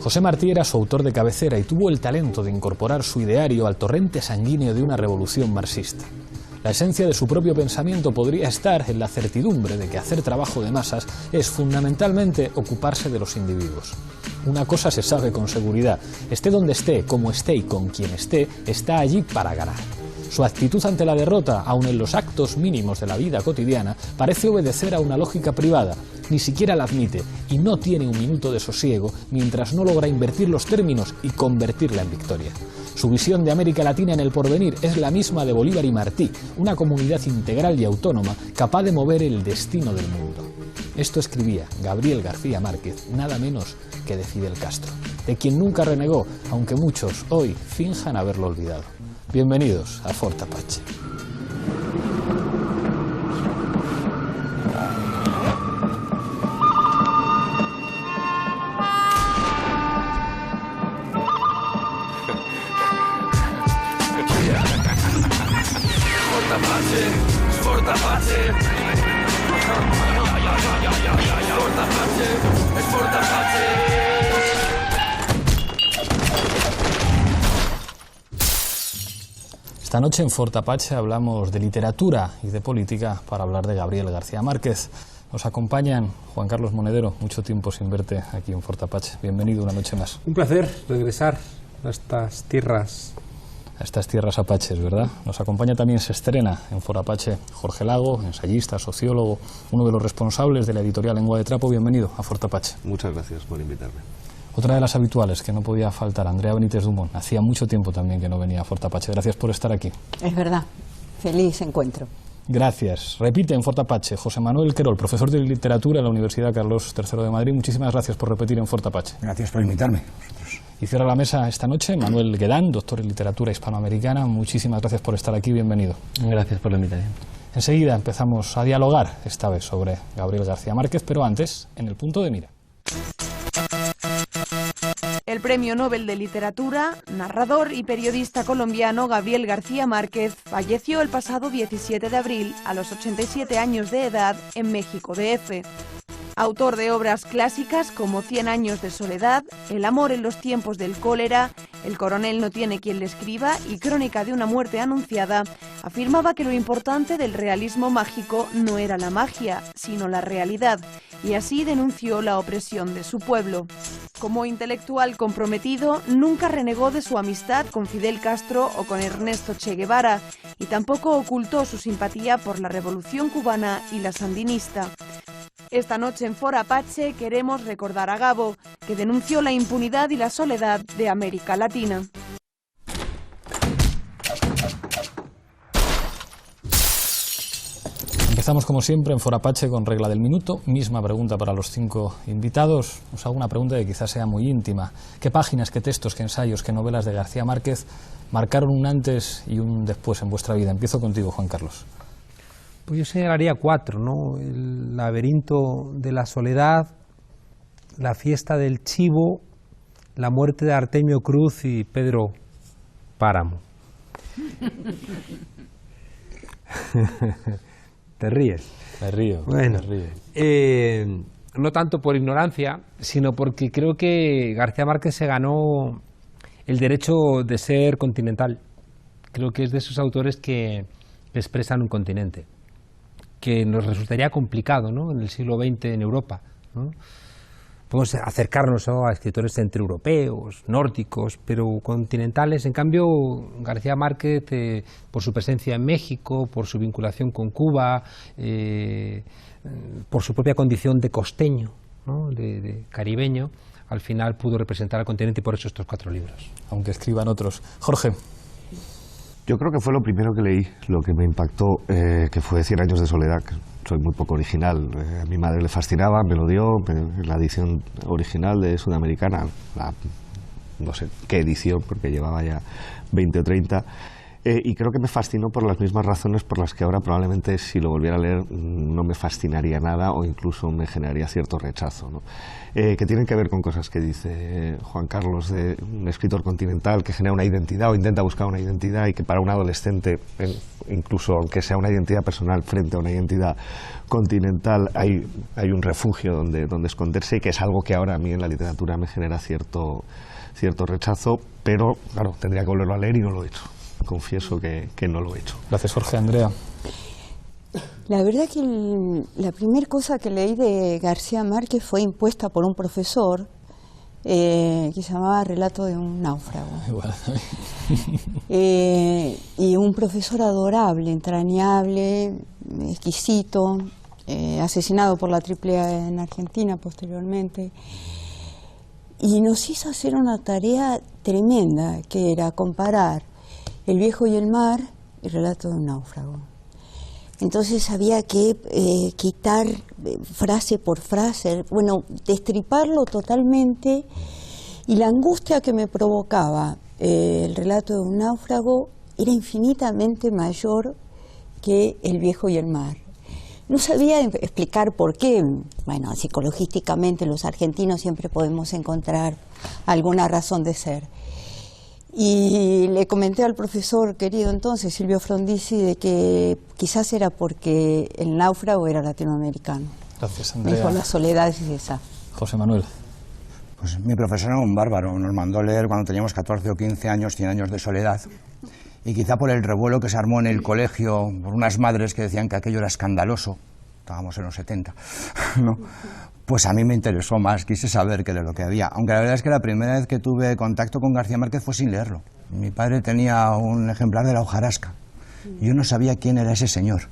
José Martí era su autor de cabecera y tuvo el talento de incorporar su ideario al torrente sanguíneo de una revolución marxista. La esencia de su propio pensamiento podría estar en la certidumbre de que hacer trabajo de masas es fundamentalmente ocuparse de los individuos. Una cosa se sabe con seguridad: esté donde esté, como esté y con quien esté, está allí para ganar. Su actitud ante la derrota, aun en los actos mínimos de la vida cotidiana, parece obedecer a una lógica privada. Ni siquiera la admite y no tiene un minuto de sosiego mientras no logra invertir los términos y convertirla en victoria. Su visión de América Latina en el porvenir es la misma de Bolívar y Martí, una comunidad integral y autónoma capaz de mover el destino del mundo. Esto escribía Gabriel García Márquez, nada menos que de Fidel Castro, de quien nunca renegó, aunque muchos hoy finjan haberlo olvidado. Bienvenidos a Fort Apache. Esta noche en Fort Apache hablamos de literatura y de política para hablar de Gabriel García Márquez. Nos acompañan Juan Carlos Monedero, mucho tiempo sin verte aquí en Fort Apache. Bienvenido una noche más. Un placer regresar a estas tierras. A estas tierras apaches, ¿verdad? Nos acompaña también, se estrena en Fort Apache, Jorge Lago, ensayista, sociólogo, uno de los responsables de la editorial Lengua de Trapo. Bienvenido a Fort Apache. Muchas gracias por invitarme. Otra de las habituales que no podía faltar, Andrea Benítez Dumont. Hacía mucho tiempo también que no venía a Fort Apache. Gracias por estar aquí. Es verdad. Feliz encuentro. Gracias. Repite en Fort Apache José Manuel Querol, profesor de literatura en la Universidad Carlos III de Madrid. Muchísimas gracias por repetir en Fort Apache. Gracias por invitarme. Y cierra la mesa esta noche Manuel Guedán, doctor en literatura hispanoamericana. Muchísimas gracias por estar aquí. Bienvenido. Gracias por la invitación. Enseguida empezamos a dialogar, esta vez sobre Gabriel García Márquez, pero antes, en el punto de mira. El Premio Nobel de Literatura, narrador y periodista colombiano Gabriel García Márquez falleció el pasado 17 de abril a los 87 años de edad en México DF. Autor de obras clásicas como 100 años de soledad, El amor en los tiempos del cólera, El coronel no tiene quien le escriba y Crónica de una muerte anunciada, afirmaba que lo importante del realismo mágico no era la magia, sino la realidad, y así denunció la opresión de su pueblo. Como intelectual comprometido, nunca renegó de su amistad con Fidel Castro o con Ernesto Che Guevara, y tampoco ocultó su simpatía por la Revolución cubana y la sandinista. Esta noche en Fort Apache queremos recordar a Gabo, que denunció la impunidad y la soledad de América Latina. Empezamos como siempre en Fort Apache con regla del minuto. Misma pregunta para los 5 invitados. Os hago una pregunta que quizás sea muy íntima. ¿Qué páginas, qué textos, qué ensayos, qué novelas de García Márquez marcaron un antes y un después en vuestra vida? Empiezo contigo, Juan Carlos. Pues yo señalaría 4, ¿no? El laberinto de la soledad, la fiesta del chivo, la muerte de Artemio Cruz y Pedro Páramo. ¿Te ríes? Me río. Bueno, me río. No tanto por ignorancia, sino porque creo que García Márquez se ganó el derecho de ser continental. Creo que es de esos autores que expresan un continente, que nos resultaría complicado, ¿no?, en el siglo XX en Europa, ¿no? Podemos acercarnos, ¿no?, a escritores centroeuropeos, nórdicos, pero continentales. En cambio, García Márquez, por su presencia en México, por su vinculación con Cuba, por su propia condición de costeño, ¿no?, de caribeño, al final pudo representar al continente, y por eso estos 4 libros. Aunque escriban otros. Jorge. Yo creo que fue lo primero que leí, lo que me impactó, que fue 100 años de soledad. Soy muy poco original. A mi madre le fascinaba, me lo dio, la edición original de Sudamericana, no sé qué edición, porque llevaba ya 20 o 30, Y creo que me fascinó por las mismas razones por las que ahora probablemente si lo volviera a leer no me fascinaría nada o incluso me generaría cierto rechazo, ¿no? Que tienen que ver con cosas que dice Juan Carlos, de un escritor continental que genera una identidad o intenta buscar una identidad, y que para un adolescente, incluso aunque sea una identidad personal frente a una identidad continental, hay un refugio donde esconderse, y que es algo que ahora a mí en la literatura me genera cierto rechazo, pero claro, tendría que volverlo a leer y no lo he hecho. Confieso que no lo he hecho. Gracias, Jorge. Andrea. La verdad que la primera cosa que leí de García Márquez fue impuesta por un profesor que se llamaba Relato de un náufrago. Y un profesor adorable, entrañable, exquisito, asesinado por la AAA en Argentina posteriormente. Y nos hizo hacer una tarea tremenda, que era comparar El viejo y el mar y Relato de un náufrago. Entonces había que quitar frase por frase, bueno, destriparlo totalmente, y la angustia que me provocaba el Relato de un náufrago era infinitamente mayor que El viejo y el mar. No sabía explicar por qué. Bueno, psicológicamente los argentinos siempre podemos encontrar alguna razón de ser. Y le comenté al profesor querido entonces, Silvio Frondizi, de que quizás era porque el náufrago era latinoamericano. Gracias, Andrea. Me dijo, la soledad es esa. José Manuel. Pues mi profesor era un bárbaro, nos mandó leer cuando teníamos 14 o 15 años, 100 años de soledad. Y quizá por el revuelo que se armó en el colegio, por unas madres que decían que aquello era escandaloso, estábamos en los 70, ¿no? Pues a mí me interesó más, quise saber qué era lo que había. Aunque la verdad es que la primera vez que tuve contacto con García Márquez fue sin leerlo. Mi padre tenía un ejemplar de La hojarasca. Yo no sabía quién era ese señor.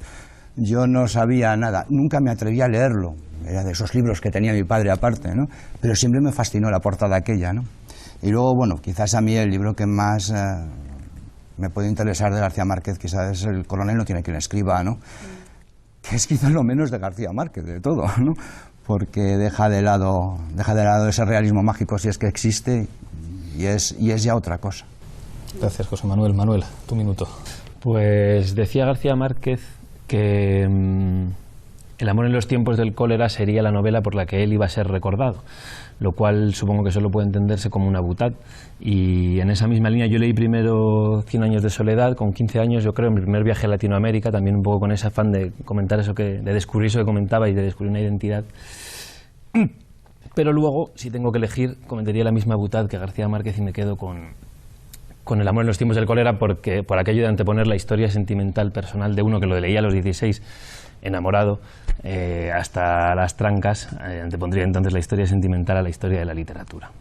Yo no sabía nada. Nunca me atreví a leerlo. Era de esos libros que tenía mi padre aparte, ¿no? Pero siempre me fascinó la portada aquella, ¿no? Y luego, bueno, quizás a mí el libro que más me puede interesar de García Márquez quizás es El coronel no tiene quien escriba, ¿no? Que es quizás lo menos de García Márquez, de todo, ¿no? Porque deja de lado ese realismo mágico, si es que existe, y es ya otra cosa. Gracias, José Manuel. Manuel, tu minuto. Pues decía García Márquez que El amor en los tiempos del cólera sería la novela por la que él iba a ser recordado, lo cual supongo que solo puede entenderse como una butad. Y en esa misma línea yo leí primero 100 años de soledad, con 15 años, yo creo, en mi primer viaje a Latinoamérica, también un poco con ese afán de comentar eso, de descubrir eso que comentaba y de descubrir una identidad. Pero luego, si tengo que elegir, cometería la misma butad que García Márquez y me quedo con El amor en los tiempos del cólera, porque por aquello de anteponer la historia sentimental personal de uno que lo leía a los 16, enamorado, hasta las trancas, antepondría entonces la historia sentimental a la historia de la literatura.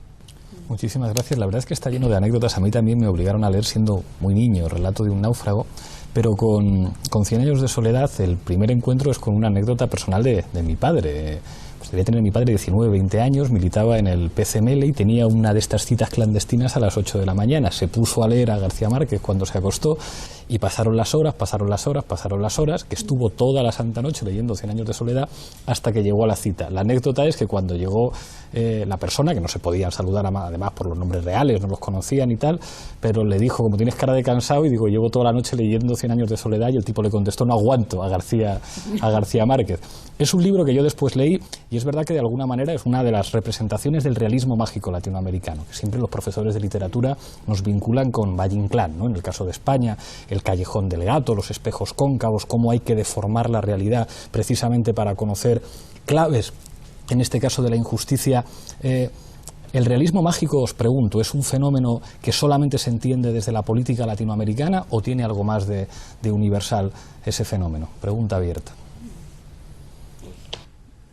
Muchísimas gracias. La verdad es que está lleno de anécdotas. A mí también me obligaron a leer siendo muy niño Relato de un náufrago, pero con 100 años de soledad el primer encuentro es con una anécdota personal de mi padre. Pues debía tener mi padre 19, 20 años, militaba en el PCML y tenía una de estas citas clandestinas a las 8 de la mañana. Se puso a leer a García Márquez cuando se acostó y pasaron las horas, que estuvo toda la santa noche leyendo 100 años de soledad hasta que llegó a la cita. La anécdota es que cuando llegó la persona, que no se podían saludar además por los nombres reales, no los conocían y tal, pero le dijo, como tienes cara de cansado, y digo, llevo toda la noche leyendo 100 años de soledad, y el tipo le contestó, no aguanto a García Márquez. Es un libro que yo después leí y es verdad que de alguna manera es una de las representaciones del realismo mágico latinoamericano, que siempre los profesores de literatura nos vinculan con Valle Inclán, ¿no? En el caso de España, el callejón del gato, los espejos cóncavos, cómo hay que deformar la realidad precisamente para conocer claves, en este caso de la injusticia. ¿El realismo mágico, os pregunto, es un fenómeno que solamente se entiende desde la política latinoamericana o tiene algo más de universal ese fenómeno? Pregunta abierta.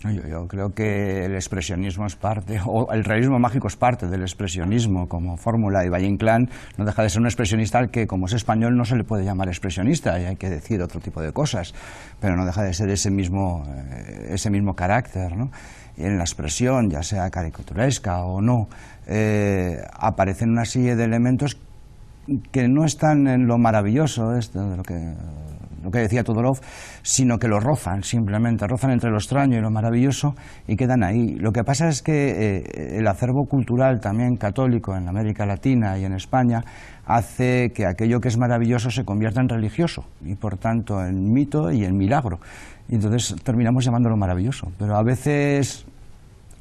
Yo creo que el expresionismo es parte, o el realismo mágico es parte del expresionismo como fórmula, y Valle Inclán no deja de ser un expresionista al que, como es español, no se le puede llamar expresionista y hay que decir otro tipo de cosas, pero no deja de ser ese mismo carácter, ¿no? Y en la expresión, ya sea caricaturesca o no, aparecen una serie de elementos que no están en lo maravilloso de lo que lo que decía Todorov, sino que lo rozan, simplemente rozan entre lo extraño y lo maravilloso y quedan ahí. Lo que pasa es que el acervo cultural también católico en América Latina y en España hace que aquello que es maravilloso se convierta en religioso y por tanto en mito y en milagro. Y entonces terminamos llamándolo maravilloso, pero a veces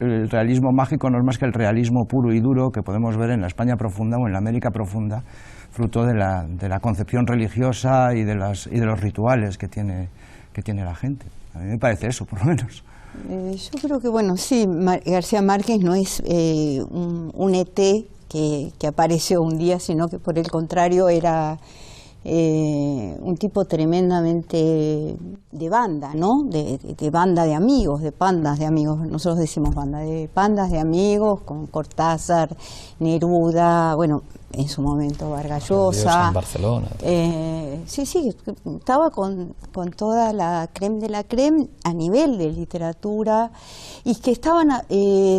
el realismo mágico no es más que el realismo puro y duro que podemos ver en la España profunda o en la América profunda, fruto de la concepción religiosa y de los rituales que tiene la gente. A mí me parece eso, por lo menos. Yo creo que, bueno, sí, García Márquez no es un ET que apareció un día, sino que por el contrario era un tipo tremendamente de banda, ¿no? De banda de amigos, de pandas de amigos. Nosotros decimos banda, de pandas de amigos con Cortázar, Neruda, bueno, en su momento Vargas Llosa. En Barcelona. Sí, estaba con toda la crème de la crème a nivel de literatura y que estaban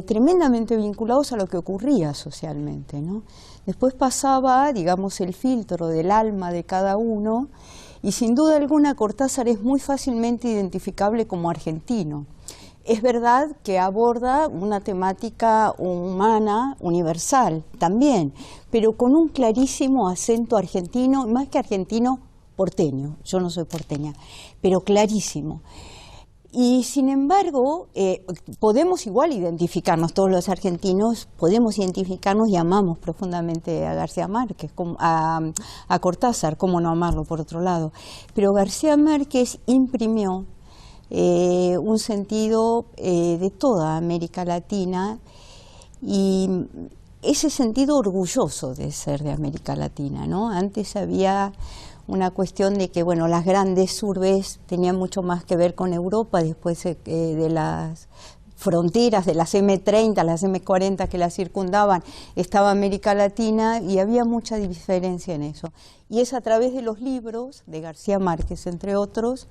tremendamente vinculados a lo que ocurría socialmente, ¿no? Después pasaba, digamos, el filtro del alma de cada uno y sin duda alguna Cortázar es muy fácilmente identificable como argentino. Es verdad que aborda una temática humana, universal, también, pero con un clarísimo acento argentino, más que argentino, porteño. Yo no soy porteña, pero clarísimo. Y sin embargo, podemos igual identificarnos, todos los argentinos podemos identificarnos y amamos profundamente a García Márquez, a Cortázar, cómo no amarlo por otro lado. Pero García Márquez imprimió un sentido de toda América Latina y ese sentido orgulloso de ser de América Latina, ¿no? Antes había una cuestión de que, bueno, las grandes urbes tenían mucho más que ver con Europa, después de las fronteras, de las M30, las M40 que las circundaban, estaba América Latina y había mucha diferencia en eso. Y es a través de los libros de García Márquez, entre otros,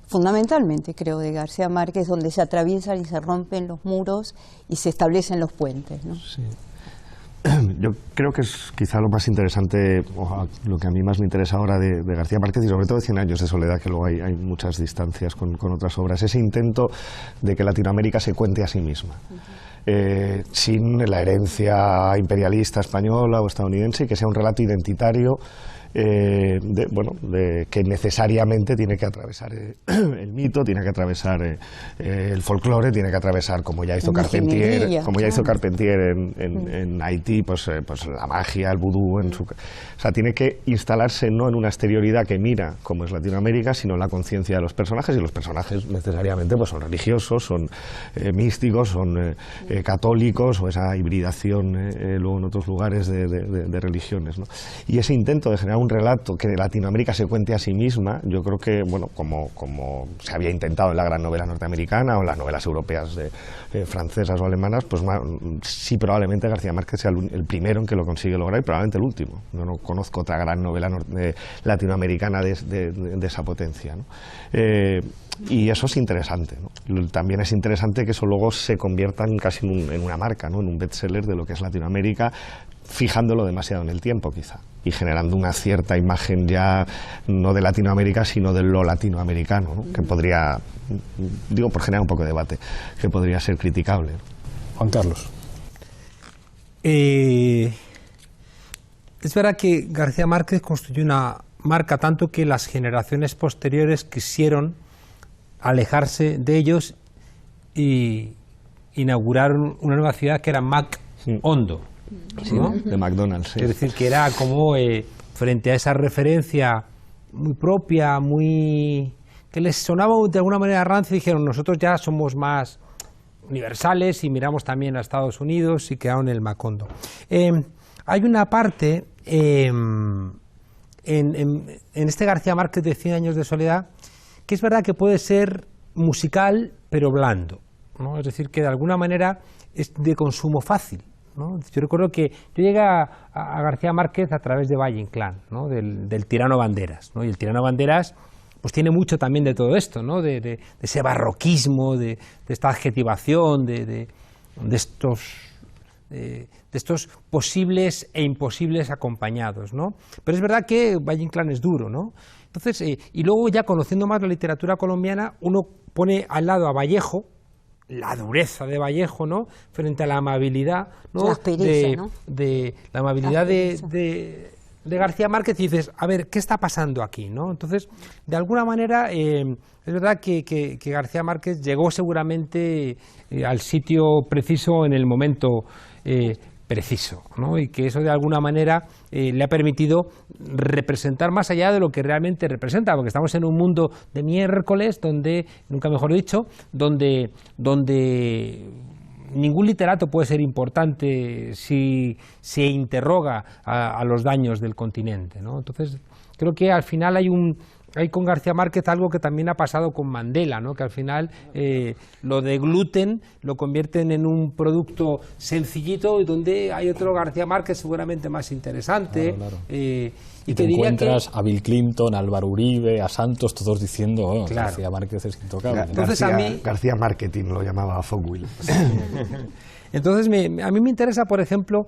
fundamentalmente creo de García Márquez, donde se atraviesan y se rompen los muros y se establecen los puentes, ¿no? Sí. Yo creo que es quizá lo más interesante, o lo que a mí más me interesa ahora de García Márquez y sobre todo de 100 años de soledad, que luego hay muchas distancias con otras obras, ese intento de que Latinoamérica se cuente a sí misma. Sin la herencia imperialista española o estadounidense, y que sea un relato identitario que necesariamente tiene que atravesar el mito, tiene que atravesar el folclore, tiene que atravesar, como ya hizo Carpentier, en Haití, pues la magia, el vudú, o sea, tiene que instalarse no en una exterioridad que mira como es Latinoamérica, sino en la conciencia de los personajes, y los personajes necesariamente pues son religiosos, son místicos, son católicos, o esa hibridación luego en otros lugares de religiones, ¿no? Y ese intento de generar un relato que Latinoamérica se cuente a sí misma, yo creo que, bueno, como se había intentado en la gran novela norteamericana o en las novelas europeas francesas o alemanas, pues sí, probablemente García Márquez sea el primero en que lo consigue lograr y probablemente el último. Yo no conozco otra gran novela latinoamericana de esa potencia, ¿no? Y eso es interesante, ¿no? También es interesante que eso luego se convierta casi en una marca, ¿no? En un bestseller de lo que es Latinoamérica, fijándolo demasiado en el tiempo quizá y generando una cierta imagen ya no de Latinoamérica sino de lo latinoamericano, ¿no? Que podría, digo por generar un poco de debate, que podría ser criticable, ¿no? Juan Carlos. Es verdad que García Márquez construyó una marca tanto que las generaciones posteriores quisieron alejarse de ellos y inauguraron una nueva ciudad que era Mac-Hondo. Sí, ¿no? De McDonald's. Sí. Es decir, que era como frente a esa referencia muy propia, que les sonaba de alguna manera rancia, dijeron, nosotros ya somos más universales y miramos también a Estados Unidos y quedaron en el Macondo. Hay una parte en este García Márquez de 100 años de soledad que es verdad que puede ser musical pero blando, ¿no? Es decir, que de alguna manera es de consumo fácil, ¿no? Yo recuerdo que yo llegué a García Márquez a través de Valle Inclán, ¿no? del Tirano Banderas, ¿no? Y el Tirano Banderas pues tiene mucho también de todo esto, ¿no? de ese barroquismo, de esta adjetivación, de estos estos posibles e imposibles acompañados, ¿no? Pero es verdad que Valle Inclán es duro, ¿no? Entonces, y luego ya conociendo más la literatura colombiana, uno pone al lado a Vallejo, la dureza de Vallejo, ¿no?, frente a la amabilidad, ¿no?, la aspereza, ¿no? de la amabilidad de García Márquez, y dices, a ver, ¿qué está pasando aquí?, ¿no? Entonces, de alguna manera, es verdad que García Márquez llegó seguramente al sitio preciso en el momento preciso, ¿no? Y que eso de alguna manera le ha permitido representar más allá de lo que realmente representa, porque estamos en un mundo de miércoles donde, nunca mejor dicho, donde ningún literato puede ser importante si se interroga a los daños del continente, ¿no? Entonces, creo que al final hay con García Márquez algo que también ha pasado con Mandela, ¿no?, que al final lo de gluten lo convierten en un producto sencillito y donde hay otro García Márquez seguramente más interesante. Claro. Y te te diría encuentras a Bill Clinton, a Álvaro Uribe, a Santos, todos diciendo, oh, Claro. García Márquez es intocable. Entonces, García Marketing lo llamaba Fogwill. Entonces, a mí me interesa, por ejemplo,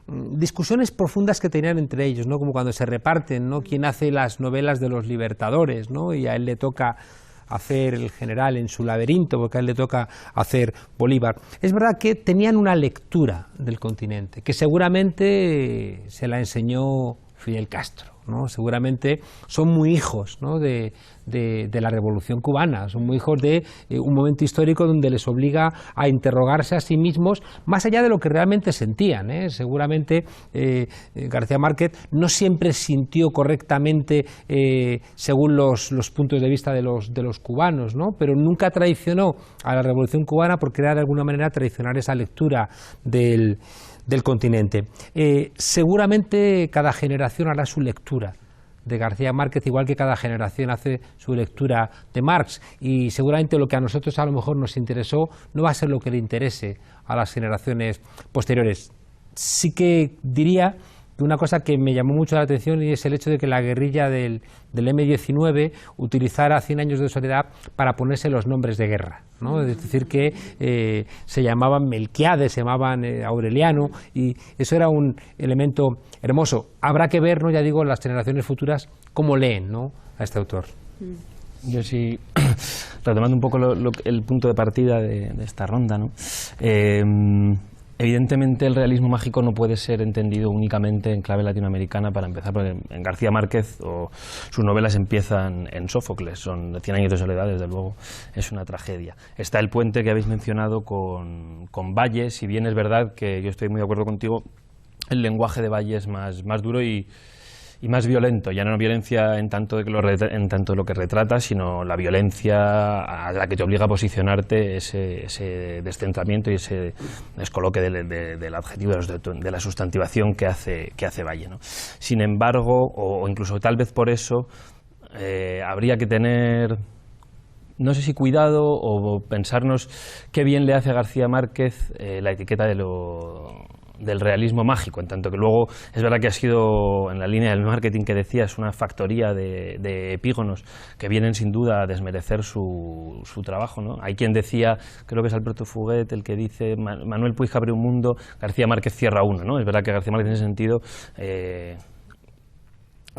discusiones profundas que tenían entre ellos, ¿no?, como cuando se reparten, ¿no?, quién hace las novelas de los libertadores, ¿no?, y a él le toca hacer el general en su laberinto, porque a él le toca hacer Bolívar. Es verdad que tenían una lectura del continente, que seguramente se la enseñó Fidel Castro, ¿no? Seguramente son muy hijos, ¿no?, de la Revolución Cubana, son muy hijos de un momento histórico donde les obliga a interrogarse a sí mismos más allá de lo que realmente sentían, ¿eh? Seguramente García Márquez no siempre sintió correctamente según los puntos de vista de los cubanos, ¿no?, pero nunca traicionó a la Revolución Cubana por querer de alguna manera traicionar esa lectura del continente. Seguramente cada generación hará su lectura de García Márquez, igual que cada generación hace su lectura de Marx, y seguramente lo que a nosotros a lo mejor nos interesó no va a ser lo que le interese a las generaciones posteriores. Sí que diría que una cosa que me llamó mucho la atención y es el hecho de que la guerrilla del M-19 utilizara 100 años de soledad para ponerse los nombres de guerra, ¿no? Es decir, que se llamaban Melquiades, se llamaban Aureliano, y eso era un elemento hermoso. Habrá que ver, ¿no?, ya digo, las generaciones futuras cómo leen, ¿no?, a este autor. Yo sí, retomando un poco el punto de partida de esta ronda, ¿no? Evidentemente el realismo mágico no puede ser entendido únicamente en clave latinoamericana para empezar, porque en García Márquez sus novelas empiezan en Sófocles, son 100 años de soledad, desde luego es una tragedia. Está el puente que habéis mencionado con Valle, si bien es verdad que yo estoy muy de acuerdo contigo, el lenguaje de Valle es más duro y más violento, ya no violencia en tanto de lo que retrata, sino la violencia a la que te obliga a posicionarte, ese descentramiento y ese descoloque del adjetivo, de la sustantivación que hace Valle, ¿no? Sin embargo, o incluso tal vez por eso, habría que tener, no sé si cuidado o pensarnos qué bien le hace a García Márquez la etiqueta del realismo mágico, en tanto que luego es verdad que ha sido, en la línea del marketing que decías, una factoría de epígonos que vienen sin duda a desmerecer su trabajo, ¿no? Hay quien decía, creo que es Alberto Fuguet el que dice, Manuel Puig abre un mundo, García Márquez cierra uno, ¿no? Es verdad que García Márquez en ese sentido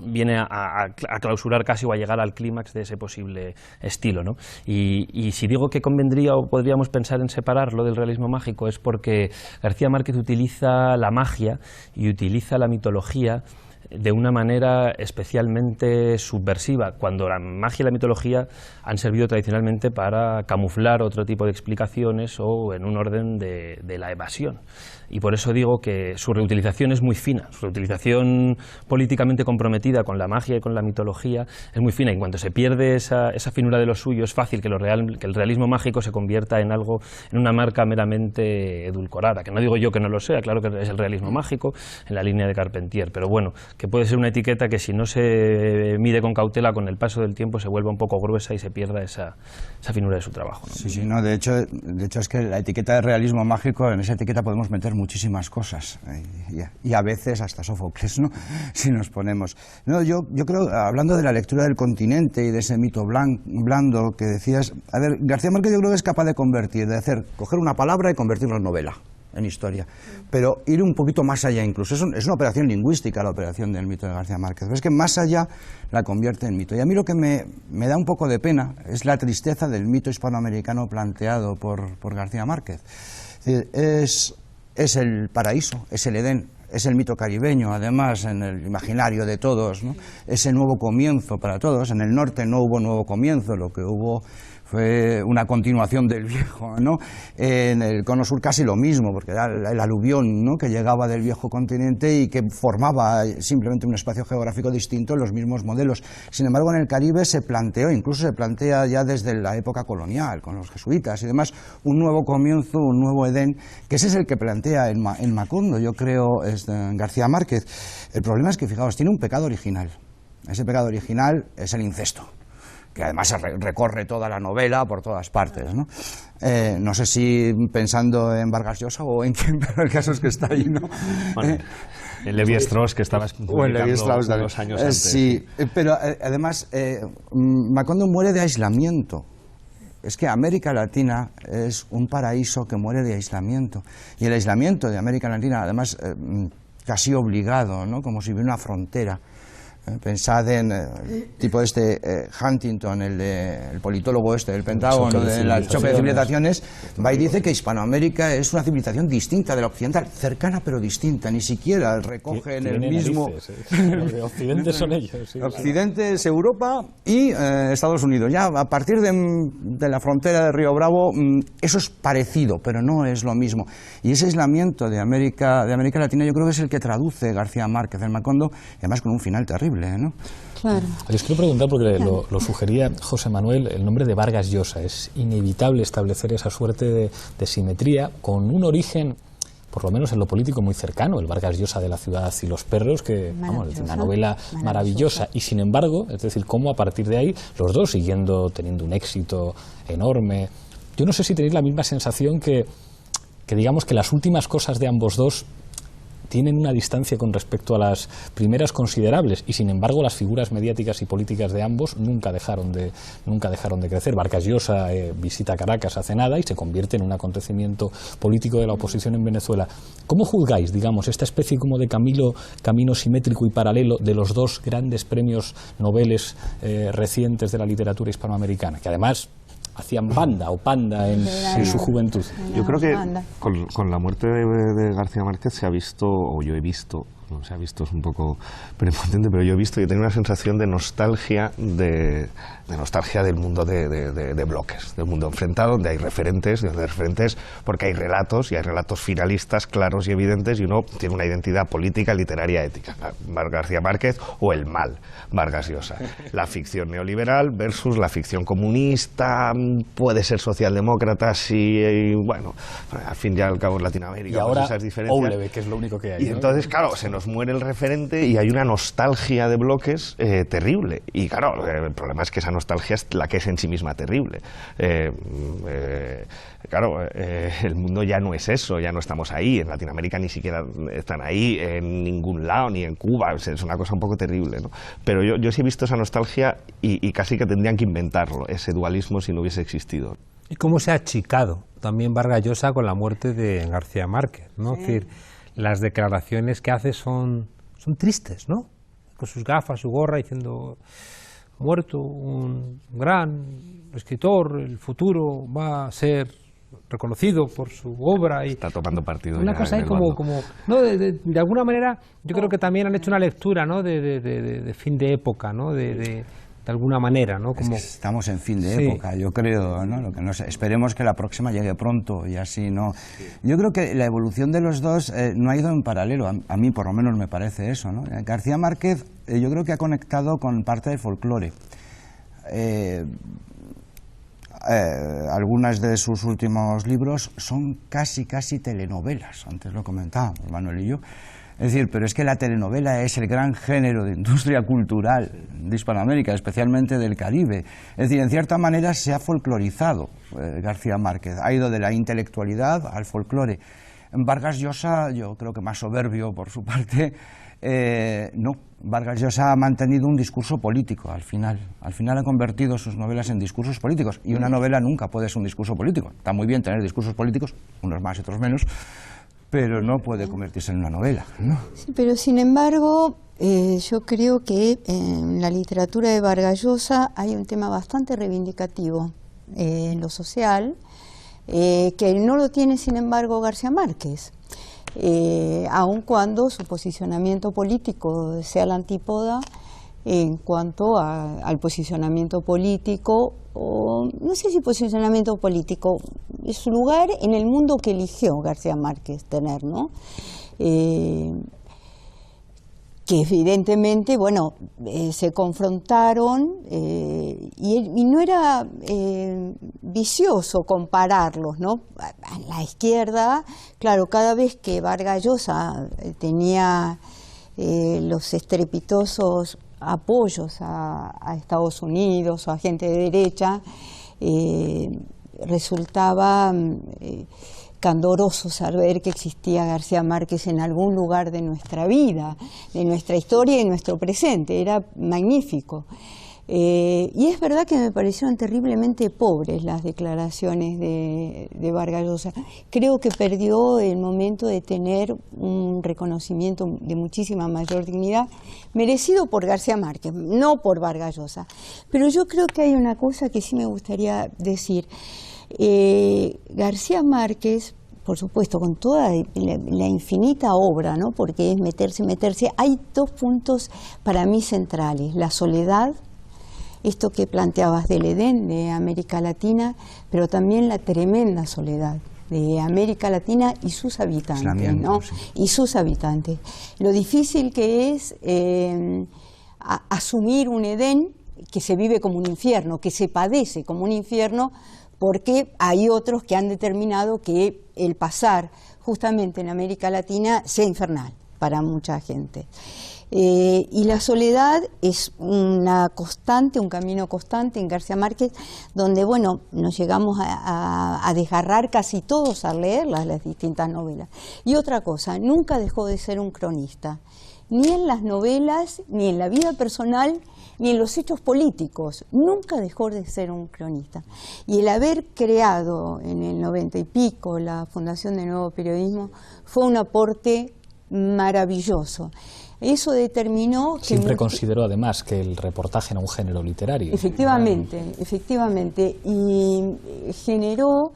viene a clausurar casi o a llegar al clímax de ese posible estilo, ¿no? Y si digo que convendría o podríamos pensar en separarlo del realismo mágico es porque García Márquez utiliza la magia y utiliza la mitología de una manera especialmente subversiva, cuando la magia y la mitología han servido tradicionalmente para camuflar otro tipo de explicaciones o en un orden de la evasión. Y por eso digo que su reutilización es muy fina, su reutilización políticamente comprometida con la magia y con la mitología es muy fina, y en cuanto se pierde esa finura de lo suyo es fácil que el realismo mágico se convierta en una marca meramente edulcorada, que no digo yo que no lo sea, claro que es el realismo mágico en la línea de Carpentier, pero bueno, que puede ser una etiqueta que si no se mide con cautela con el paso del tiempo se vuelva un poco gruesa y se pierda esa finura de su trabajo, ¿no? Sí, no, de hecho es que la etiqueta de realismo mágico, en esa etiqueta podemos meter muchísimas cosas y a veces hasta Sófocles, ¿no? Si nos ponemos. No, yo creo, hablando de la lectura del continente y de ese mito blando que decías, a ver, García Márquez yo creo que es capaz de coger una palabra y convertirla en novela. en historia, pero ir un poquito más allá incluso. Es una operación lingüística la operación del mito de García Márquez, pero es que más allá la convierte en mito. Y a mí lo que me da un poco de pena es la tristeza del mito hispanoamericano planteado por García Márquez. Es el paraíso, es el Edén, es el mito caribeño, además, en el imaginario de todos, ¿no? Es el nuevo comienzo para todos. En el norte no hubo nuevo comienzo, lo que hubo fue una continuación del viejo, ¿no? En el cono sur casi lo mismo, porque era el aluvión, ¿no?, que llegaba del viejo continente y que formaba simplemente un espacio geográfico distinto en los mismos modelos. Sin embargo, en el Caribe se planteó, incluso se plantea ya desde la época colonial, con los jesuitas y demás, un nuevo comienzo, un nuevo Edén, que ese es el que plantea en Macondo, yo creo, García Márquez. El problema es que, fijaos, tiene un pecado original. Ese pecado original es el incesto, que además recorre toda la novela por todas partes, ¿no? No sé si pensando en Vargas Llosa o en quién, pero el caso es que está ahí, ¿no? Bueno, en Levi-Strauss, que estabas publicando unos años antes. Sí, pero además Macondo muere de aislamiento. Es que América Latina es un paraíso que muere de aislamiento. Y el aislamiento de América Latina, además, casi obligado, ¿no?, como si hubiera una frontera. Pensad en tipo Huntington, el politólogo del Pentágono, del choque de civilizaciones, va y dice que Hispanoamérica es una civilización distinta de la occidental, cercana pero distinta, ni siquiera recoge en el mismo... Occidente son ellos. Sí, Occidente es Europa y Estados Unidos. Ya a partir de la frontera de Río Bravo, eso es parecido, pero no es lo mismo. Y ese aislamiento de América Latina yo creo que es el que traduce García Márquez en Macondo, y además con un final terrible, ¿no? Claro. Les quiero preguntar, porque lo sugería José Manuel, el nombre de Vargas Llosa. Es inevitable establecer esa suerte de simetría con un origen, por lo menos en lo político, muy cercano, el Vargas Llosa de La ciudad y los perros, que es una novela maravillosa. Y sin embargo, es decir, cómo a partir de ahí, los dos teniendo un éxito enorme. Yo no sé si tenéis la misma sensación que digamos que las últimas cosas de ambos dos tienen una distancia con respecto a las primeras considerables, y sin embargo las figuras mediáticas y políticas de ambos nunca dejaron de crecer. Vargas Llosa visita Caracas hace nada y se convierte en un acontecimiento político de la oposición en Venezuela. ¿Cómo juzgáis, digamos, esta especie como de camino simétrico y paralelo de los dos grandes premios Nobeles recientes de la literatura hispanoamericana, que además hacían banda o panda en su juventud? Yo creo que con la muerte de García Márquez se ha visto, o yo he visto, no se ha visto, es un poco prepotente, pero yo he visto y he tenido una sensación de nostalgia del mundo de bloques, del mundo enfrentado, donde hay referentes, porque hay relatos, y hay relatos finalistas claros y evidentes, y uno tiene una identidad política, literaria, ética. García Márquez o el mal, Vargas Llosa. La ficción neoliberal versus la ficción comunista, puede ser socialdemócrata, sí, y bueno, al fin y al cabo en Latinoamérica, y ahora pues esas diferencias. Ouleve, que es lo único que hay, y ¿no? entonces, claro, se nos muere el referente y hay una nostalgia de bloques terrible. Y claro, el problema es que esa nostalgia es la que es en sí misma terrible. Claro, el mundo ya no es eso, ya no estamos ahí. En Latinoamérica ni siquiera están ahí, en ningún lado, ni en Cuba. Es una cosa un poco terrible, ¿no? Pero yo sí he visto esa nostalgia y casi que tendrían que inventarlo, ese dualismo, si no hubiese existido. Y cómo se ha achicado también Vargas Llosa con la muerte de García Márquez, ¿no? Sí. Es decir, las declaraciones que hace son tristes, ¿no? Con sus gafas, su gorra, diciendo: muerto un gran escritor, el futuro va a ser reconocido por su obra. Y está tomando partido. Una cosa ahí como ¿no? De alguna manera, yo creo que también han hecho una lectura, ¿no?, de fin de época, ¿no? De alguna manera, ¿no? Como... Es que estamos en fin de época, yo creo, ¿no? Lo que esperemos que la próxima llegue pronto y así, ¿no? Yo creo que la evolución de los dos no ha ido en paralelo, a mí por lo menos me parece eso, ¿no? García Márquez yo creo que ha conectado con parte del folclore. Algunas de sus últimos libros son casi telenovelas, antes lo comentábamos Manuel y yo. Es decir, pero es que la telenovela es el gran género de industria cultural de Hispanoamérica, especialmente del Caribe. Es decir, en cierta manera se ha folclorizado García Márquez, ha ido de la intelectualidad al folclore. Vargas Llosa, yo creo que más soberbio por su parte, no. Vargas Llosa ha mantenido un discurso político al final. Al final ha convertido sus novelas en discursos políticos, y una novela nunca puede ser un discurso político. Está muy bien tener discursos políticos, unos más y otros menos, pero no puede convertirse en una novela, ¿no? Sí, pero sin embargo, yo creo que en la literatura de Vargas Llosa hay un tema bastante reivindicativo en lo social, que no lo tiene sin embargo García Márquez, aun cuando su posicionamiento político sea la antípoda en cuanto al posicionamiento político, o no sé si posicionamiento político, es su lugar en el mundo que eligió García Márquez tener, ¿no? Que evidentemente, bueno, se confrontaron y no era vicioso compararlos, ¿no? A la izquierda, claro, cada vez que Vargas Llosa tenía los estrepitosos apoyos a Estados Unidos o a gente de derecha, resultaba candoroso saber que existía García Márquez en algún lugar de nuestra vida, de nuestra historia y de nuestro presente. Era magnífico. Y es verdad que me parecieron terriblemente pobres las declaraciones de Vargas Llosa. Creo que perdió el momento de tener un reconocimiento de muchísima mayor dignidad, merecido por García Márquez, no por Vargas Llosa. Pero yo creo que hay una cosa que sí me gustaría decir. García Márquez, por supuesto, con toda la infinita obra, ¿no? Porque es meterse, hay dos puntos para mí centrales: la soledad, esto que planteabas del Edén de América Latina, pero también la tremenda soledad de América Latina y sus habitantes, ¿no? Sí. Y sus habitantes. Lo difícil que es asumir un Edén que se vive como un infierno, que se padece como un infierno, porque hay otros que han determinado que el pasar justamente en América Latina sea infernal para mucha gente. Y la soledad es una constante, un camino constante en García Márquez, donde, bueno, nos llegamos a desgarrar casi todos al leerlas, las distintas novelas. Y otra cosa, nunca dejó de ser un cronista, ni en las novelas, ni en la vida personal, ni en los hechos políticos. Nunca dejó de ser un cronista. Y el haber creado en el 90 y pico la Fundación de Nuevo Periodismo fue un aporte maravilloso. Eso determinó que... Siempre consideró además que el reportaje era un género literario. Efectivamente, efectivamente. Y generó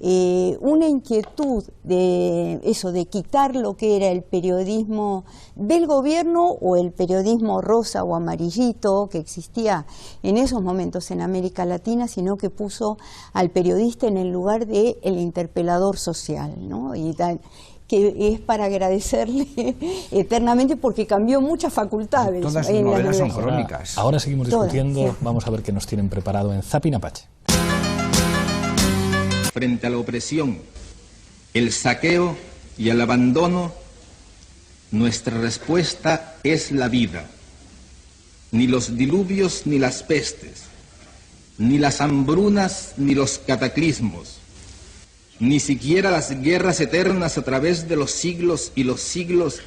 una inquietud de eso, de quitar lo que era el periodismo del gobierno o el periodismo rosa o amarillito que existía en esos momentos en América Latina, sino que puso al periodista en el lugar del interpelador social, ¿no? Y que es para agradecerle eternamente, porque cambió muchas facultades. Todas sus novelas son crónicas. Ahora seguimos discutiendo, todas, sí. Vamos a ver qué nos tienen preparado en Zapping Apache. Frente a la opresión, el saqueo y el abandono, nuestra respuesta es la vida. Ni los diluvios ni las pestes, ni las hambrunas ni los cataclismos, ni siquiera las guerras eternas a través de los siglos y los siglos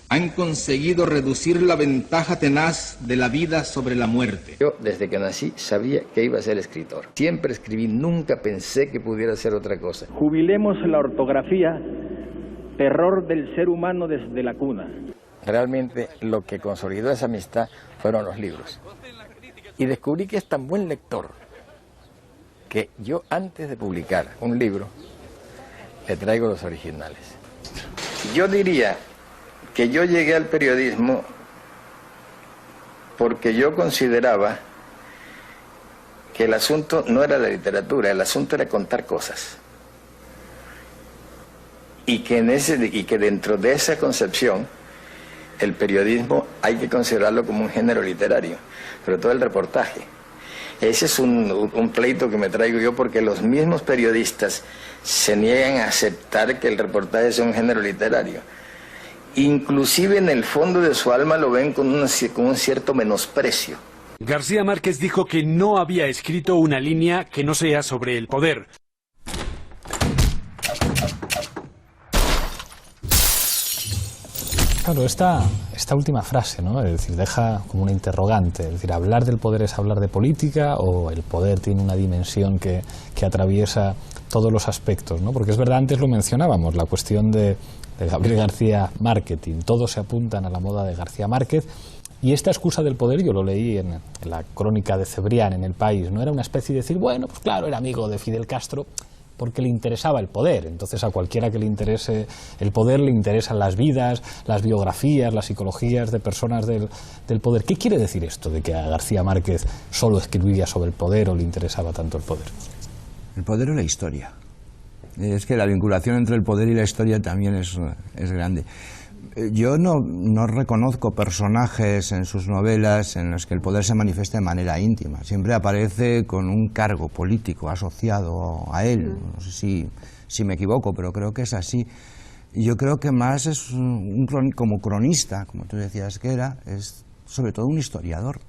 han conseguido reducir la ventaja tenaz de la vida sobre la muerte. Yo, desde que nací, sabía que iba a ser escritor. Siempre escribí, nunca pensé que pudiera ser otra cosa. Jubilemos la ortografía, terror del ser humano desde la cuna. Realmente lo que consolidó esa amistad fueron los libros. Y descubrí que es tan buen lector que yo, antes de publicar un libro, le traigo los originales. Yo diría que yo llegué al periodismo porque yo consideraba que el asunto no era la literatura, el asunto era contar cosas. Y que dentro de esa concepción, el periodismo hay que considerarlo como un género literario, sobre todo el reportaje. Ese es un pleito que me traigo yo, porque los mismos periodistas se niegan a aceptar que el reportaje sea un género literario. Inclusive en el fondo de su alma lo ven con un cierto menosprecio. García Márquez dijo que no había escrito una línea que no sea sobre el poder. Claro, esta última frase, ¿no? Es decir, deja como una interrogante. Es decir, ¿hablar del poder es hablar de política o el poder tiene una dimensión que atraviesa todos los aspectos, ¿no? Porque es verdad, antes lo mencionábamos, la cuestión de de Gabriel García Márquez. Todos se apuntan a la moda de García Márquez. Y esta excusa del poder, yo lo leí en la crónica de Cebrián en El País, no era una especie de decir, bueno, pues claro, era amigo de Fidel Castro porque le interesaba el poder. Entonces a cualquiera que le interese el poder le interesan las vidas, las biografías, las psicologías de personas del poder. ¿Qué quiere decir esto de que a García Márquez solo escribía sobre el poder o le interesaba tanto el poder? El poder o la historia. Es que la vinculación entre el poder y la historia también es grande. Yo no reconozco personajes en sus novelas en los que el poder se manifieste de manera íntima. Siempre aparece con un cargo político asociado a él. No sé si me equivoco, pero creo que es así. Y yo creo que más es como cronista, como tú decías que era, es sobre todo un historiador.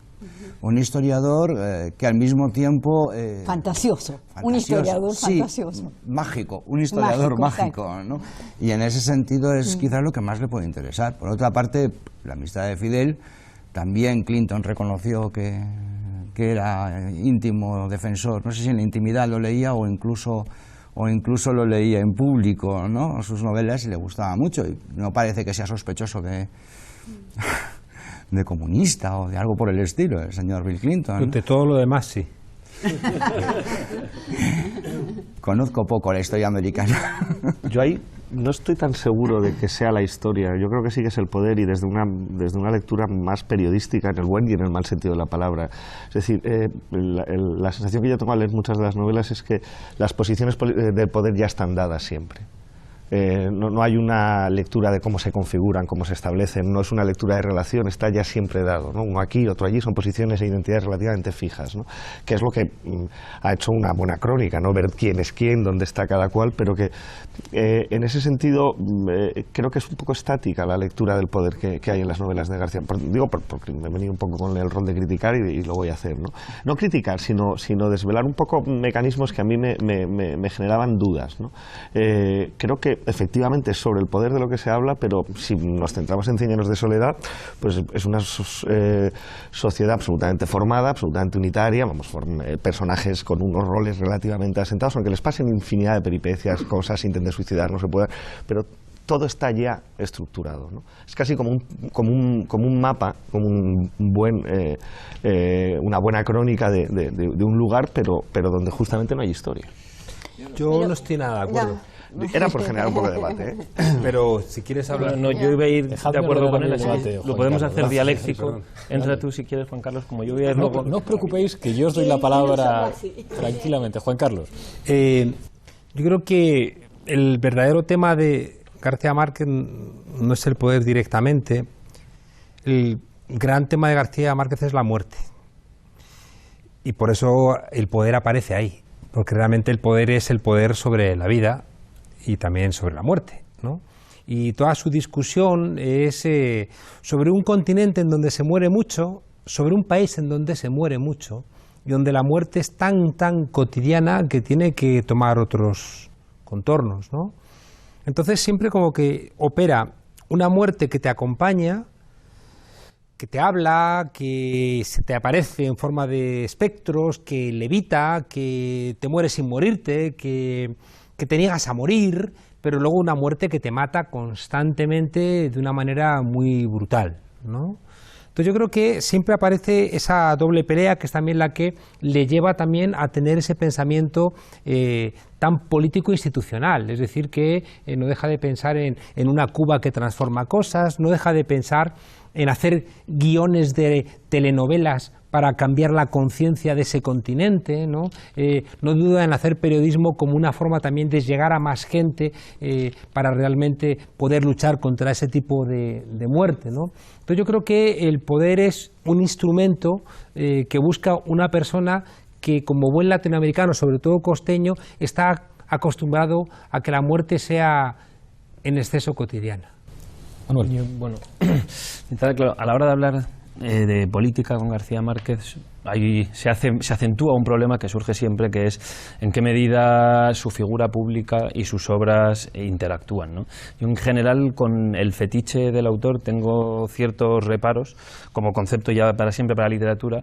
Un historiador que al mismo tiempo... fantasioso, un historiador fantasioso. Sí, mágico, un historiador mágico, ¿no? Y en ese sentido es quizás lo que más le puede interesar. Por otra parte, la amistad de Fidel, también Clinton reconoció que era íntimo defensor, no sé si en la intimidad lo leía o incluso lo leía en público, ¿no? Sus novelas y le gustaba mucho, y no parece que sea sospechoso de comunista o de algo por el estilo, el señor Bill Clinton. De todo lo demás, sí. Conozco poco la historia americana. Yo ahí no estoy tan seguro de que sea la historia. Yo creo que sí que es el poder, y desde una lectura más periodística, en el buen y en el mal sentido de la palabra. Es decir, la sensación que yo tengo al leer muchas de las novelas es que las posiciones del poder ya están dadas siempre. No hay una lectura de cómo se configuran, cómo se establecen, no es una lectura de relación, está ya siempre dado, ¿no? Uno aquí, otro allí, son posiciones e identidades relativamente fijas, ¿no? Que es lo que ha hecho una buena crónica, ¿no? Ver quién es quién, dónde está cada cual, pero que en ese sentido creo que es un poco estática la lectura del poder que hay en las novelas de García. Digo porque me he venido un poco con el rol de criticar y lo voy a hacer, ¿no? No criticar, sino desvelar un poco mecanismos que a mí me generaban dudas, ¿no? Creo que efectivamente es sobre el poder de lo que se habla, pero si nos centramos en 100 años de soledad, pues es una sociedad absolutamente formada, absolutamente unitaria, personajes con unos roles relativamente asentados, aunque les pasen infinidad de peripecias, cosas, intenten suicidar, no se puede, pero todo está ya estructurado, ¿no? Es casi como un mapa, como una buena crónica de un lugar, pero donde justamente no hay historia. Yo no estoy nada de acuerdo. Era por generar un poco de debate, ¿eh? Pero si quieres hablar... No, yo iba a ir de acuerdo con él, así debate, lo podemos Carlos, hacer dialéctico. Entra tú si quieres, Juan Carlos, como yo voy a ir luego... No os preocupéis, que yo os doy la palabra tranquilamente. Juan Carlos. Yo creo que el verdadero tema de García Márquez no es el poder directamente. El gran tema de García Márquez es la muerte. Y por eso el poder aparece ahí. Porque realmente el poder es el poder sobre la vida y también sobre la muerte, ¿no? Y toda su discusión es sobre un continente en donde se muere mucho, sobre un país en donde se muere mucho, y donde la muerte es tan cotidiana que tiene que tomar otros contornos, ¿no? Entonces siempre como que opera una muerte que te acompaña, que te habla, que se te aparece en forma de espectros, que levita, que te mueres sin morirte, que te niegas a morir, pero luego una muerte que te mata constantemente de una manera muy brutal, ¿no? Entonces yo creo que siempre aparece esa doble pelea, que es también la que le lleva también a tener ese pensamiento tan político-institucional, es decir, que no deja de pensar en una Cuba que transforma cosas, no deja de pensar en hacer guiones de telenovelas para cambiar la conciencia de ese continente, ¿no? No duda en hacer periodismo como una forma también de llegar a más gente para realmente poder luchar contra ese tipo de muerte, ¿no? Entonces yo creo que el poder es un instrumento que busca una persona que, como buen latinoamericano, sobre todo costeño, está acostumbrado a que la muerte sea en exceso cotidiana. Bueno, claro, a la hora de hablar de política con García Márquez, ahí se acentúa un problema que surge siempre, que es en qué medida su figura pública y sus obras interactúan, ¿no? Yo en general con el fetiche del autor tengo ciertos reparos, como concepto ya para siempre para la literatura.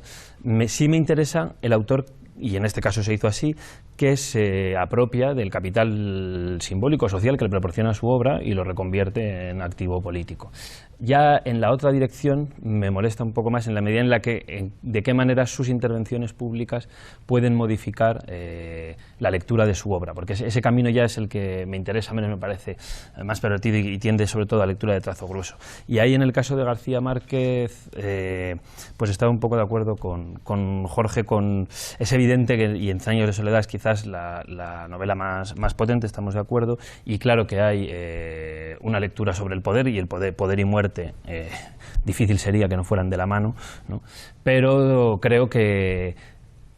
Sí me interesa el autor y en este caso se hizo así, que se apropia del capital simbólico social que le proporciona su obra y lo reconvierte en activo político. Ya en la otra dirección me molesta un poco más en la medida en la que de qué manera sus intervenciones públicas pueden modificar la lectura de su obra, porque ese camino ya es el que me interesa menos, me parece más pervertido y tiende sobre todo a lectura de trazo grueso. Y ahí en el caso de García Márquez pues estaba un poco de acuerdo con Jorge, es evidente que, y en 100 años de soledad es quizás la novela más potente, estamos de acuerdo, y claro que hay una lectura sobre el poder, y el poder y muerte difícil sería que no fueran de la mano, ¿no? Pero creo que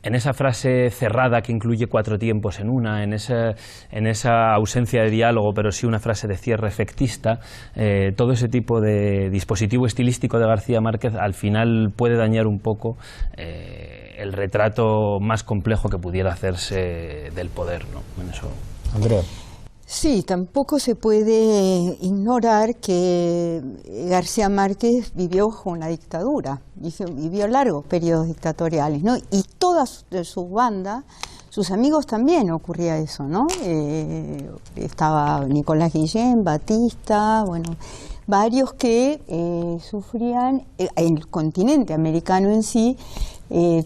en esa frase cerrada que incluye 4 tiempos en una, en esa ausencia de diálogo, pero sí una frase de cierre efectista, todo ese tipo de dispositivo estilístico de García Márquez al final puede dañar un poco el retrato más complejo que pudiera hacerse del poder, ¿no? En eso. Andrea. Sí, tampoco se puede ignorar que García Márquez vivió con la dictadura, vivió largos periodos dictatoriales, ¿no? Y toda su banda, sus amigos también ocurría eso, ¿no? Estaba Nicolás Guillén, Batista, bueno, varios que sufrían, el continente americano en sí,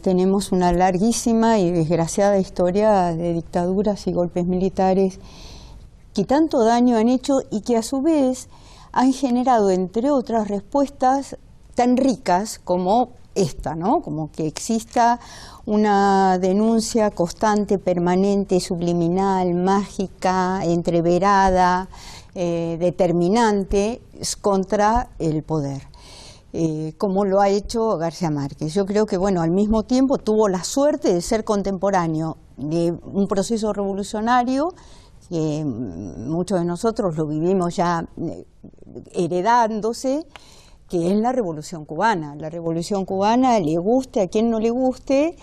tenemos una larguísima y desgraciada historia de dictaduras y golpes militares que tanto daño han hecho y que a su vez han generado, entre otras, respuestas tan ricas como esta, ¿no? Como que exista una denuncia constante, permanente, subliminal, mágica, entreverada, determinante contra el poder, como lo ha hecho García Márquez. Yo creo que, bueno, al mismo tiempo tuvo la suerte de ser contemporáneo de un proceso revolucionario que muchos de nosotros lo vivimos ya heredándose, que es la Revolución Cubana. La Revolución Cubana, le guste a quien no le guste,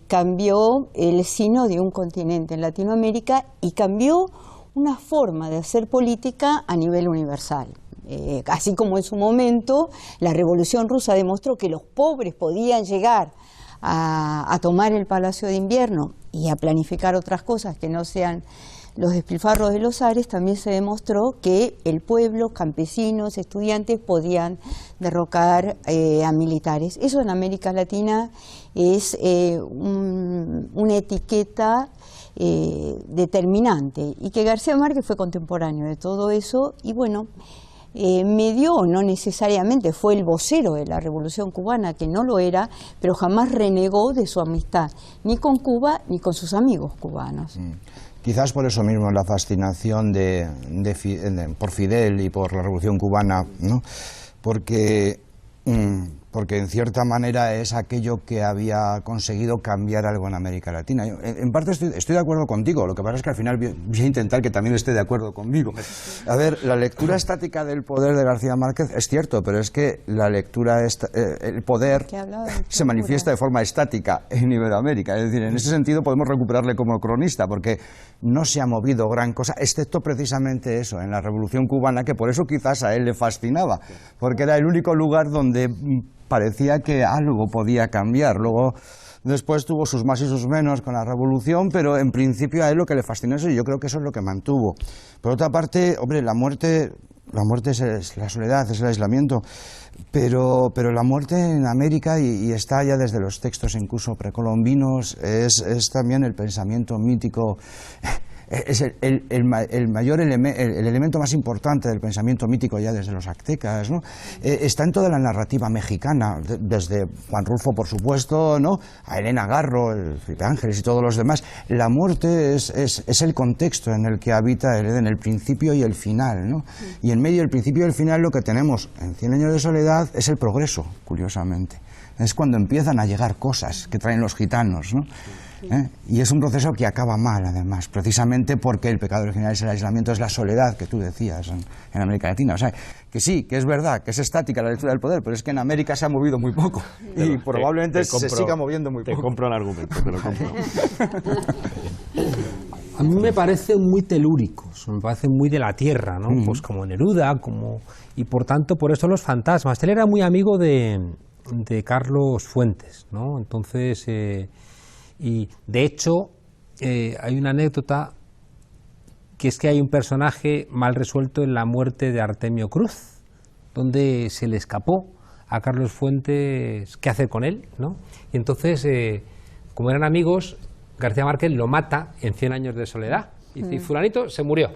cambió el signo de un continente en Latinoamérica y cambió una forma de hacer política a nivel universal. Así como en su momento la Revolución Rusa demostró que los pobres podían llegar a tomar el Palacio de Invierno y a planificar otras cosas que no sean los despilfarros de los zares, también se demostró que el pueblo, campesinos, estudiantes podían derrocar a militares. Eso en América Latina es una etiqueta determinante, y que García Márquez fue contemporáneo de todo eso, y bueno, no necesariamente fue el vocero de la Revolución Cubana, que no lo era, pero jamás renegó de su amistad, ni con Cuba ni con sus amigos cubanos. Quizás por eso mismo la fascinación por Fidel y por la Revolución Cubana, ¿no? Porque en cierta manera es aquello que había conseguido cambiar algo en América Latina. Yo, en parte estoy de acuerdo contigo, lo que pasa es que al final voy a intentar que también esté de acuerdo conmigo. A ver, la lectura estática del poder de García Márquez es cierto, pero es que la lectura, el poder se manifiesta de forma estática en Iberoamérica. Es decir, en ese sentido podemos recuperarle como cronista, porque no se ha movido gran cosa, excepto precisamente eso, en la Revolución Cubana, que por eso quizás a él le fascinaba, porque era el único lugar donde parecía que algo podía cambiar. Luego, después tuvo sus más y sus menos con la Revolución, pero en principio a él lo que le fascinó es eso, y yo creo que eso es lo que mantuvo. Por otra parte, hombre, la muerte es la soledad, es el aislamiento, pero la muerte en América, y está ya desde los textos incluso precolombinos, es también el pensamiento mítico. Es el elemento más importante del pensamiento mítico ya desde los aztecas, ¿no? Está en toda la narrativa mexicana, desde Juan Rulfo, por supuesto, ¿no?, a Elena Garro, el Felipe Ángeles y todos los demás. La muerte es el contexto en el que habita el Edén, el principio y el final, ¿no? Y en medio del principio y el final lo que tenemos en 100 años de soledad es el progreso, curiosamente. Es cuando empiezan a llegar cosas que traen los gitanos, ¿no? Y es un proceso que acaba mal, además, precisamente porque el pecado original es el aislamiento, es la soledad que tú decías en América Latina. O sea, que sí, que es verdad, que es estática la lectura del poder, pero es que en América se ha movido muy poco y probablemente se siga moviendo muy poco. Te compro el argumento, te lo compro. A mí me parecen muy telúricos, me parecen muy de la tierra, ¿no? Pues como Neruda, y por tanto, por eso los fantasmas. Él era muy amigo de Carlos Fuentes, ¿no? Entonces, Y de hecho hay una anécdota que es que hay un personaje mal resuelto en la muerte de Artemio Cruz, donde se le escapó a Carlos Fuentes qué hacer con él, ¿no? Y entonces, como eran amigos, García Márquez lo mata en 100 años de soledad. Y dice, fulanito se murió,